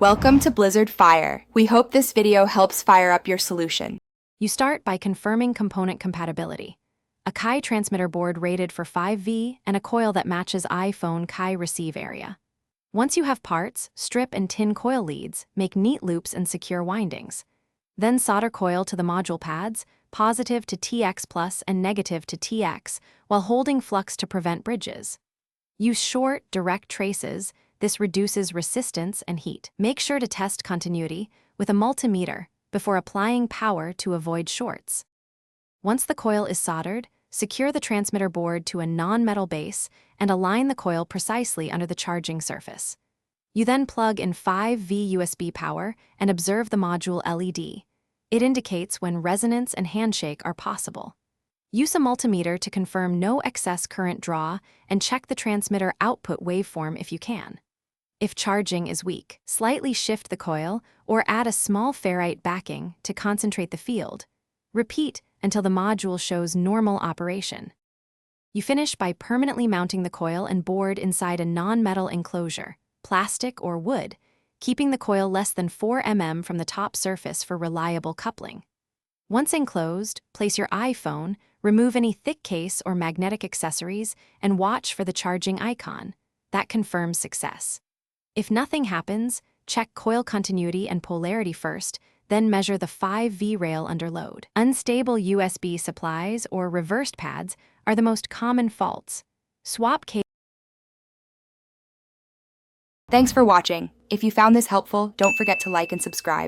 Welcome to Blizzard Fire. We hope this video helps fire up your solution. You start by confirming component compatibility. A Kai transmitter board rated for 5V and a coil that matches iPhone Kai receive area. Once you have parts, strip and tin coil leads, make neat loops and secure windings. Then solder coil to the module pads, positive to TX plus and negative to TX, while holding flux to prevent bridges. Use short, direct traces. This reduces resistance and heat. Make sure to test continuity with a multimeter before applying power to avoid shorts. Once the coil is soldered, secure the transmitter board to a non-metal base and align the coil precisely under the charging surface. You then plug in 5V USB power and observe the module LED. It indicates when resonance and handshake are possible. Use a multimeter to confirm no excess current draw and check the transmitter output waveform if you can. If charging is weak, slightly shift the coil or add a small ferrite backing to concentrate the field. Repeat until the module shows normal operation. You finish by permanently mounting the coil and board inside a non-metal enclosure, plastic or wood, keeping the coil less than 4 mm from the top surface for reliable coupling. Once enclosed, place your iPhone, remove any thick case or magnetic accessories, and watch for the charging icon. That confirms success. If nothing happens, check coil continuity and polarity first, then measure the 5V rail under load. Unstable USB supplies or reversed pads are the most common faults. Swap cable. Thanks for watching. If you found this helpful, don't forget to like and subscribe.